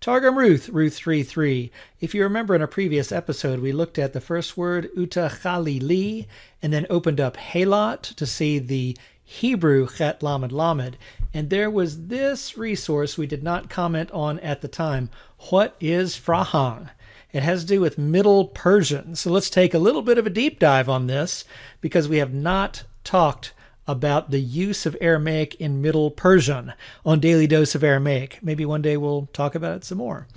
Targum Ruth, Ruth 3:3. If you remember in a previous episode, we looked at the first word, utachalili, and then opened up halot to see the Hebrew chet lamed lamed. And there was this resource we did not comment on at the time. What is frahang? It has to do with Middle Persian. So let's take a little bit of a deep dive on this because we have not talked about the use of Aramaic in Middle Persian on Daily Dose of Aramaic. Maybe one day we'll talk about it some more.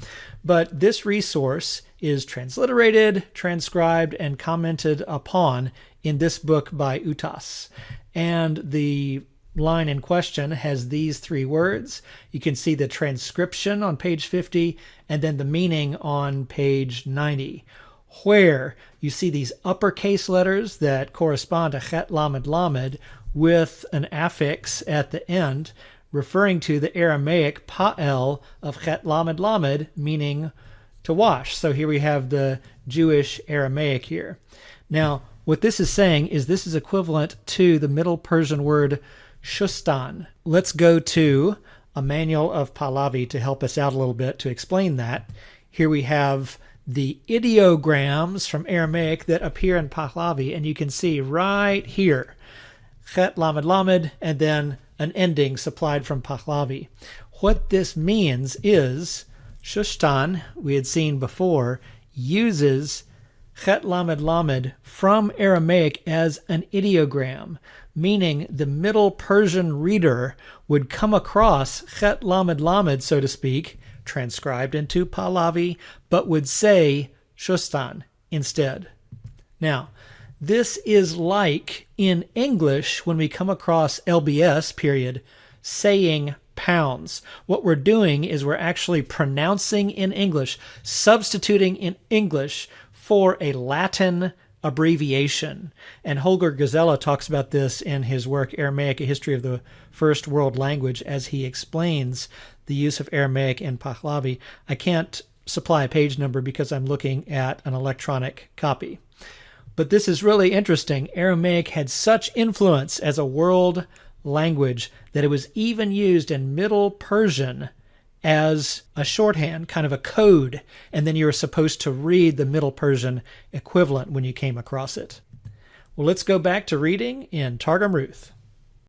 But this resource is transliterated, transcribed, and commented upon in this book by Utas. And the line in question has these three words. You can see the transcription on page 50 and then the meaning on page 90, where you see these uppercase letters that correspond to chet lamed lamed with an affix at the end referring to the Aramaic pa'el of chet lamed lamed, meaning to wash. So here we have the Jewish Aramaic here. Now, what this is saying is this is equivalent to the Middle Persian word shustan. Let's go to a manual of Pahlavi to help us out a little bit to explain that. Here we have the ideograms from Aramaic that appear in Pahlavi, and you can see right here, chet lamed lamed, and then an ending supplied from Pahlavi. What this means is shustan, we had seen before, uses chet lamed lamed from Aramaic as an ideogram, meaning the Middle Persian reader would come across chet lamed lamed, so to speak, transcribed into Pahlavi, but would say shustan instead. Now, this is like in English when we come across LBS, period, saying pounds. What we're doing is we're actually pronouncing in English, substituting in English for a Latin abbreviation. And Holger Gazella talks about this in his work, Aramaic, A History of the First World Language, as he explains the use of Aramaic in Pahlavi. I can't supply a page number because I'm looking at an electronic copy. But this is really interesting. Aramaic had such influence as a world language that it was even used in Middle Persian as a shorthand, kind of a code, and then you were supposed to read the Middle Persian equivalent when you came across it. Well, let's go back to reading in Targum Ruth.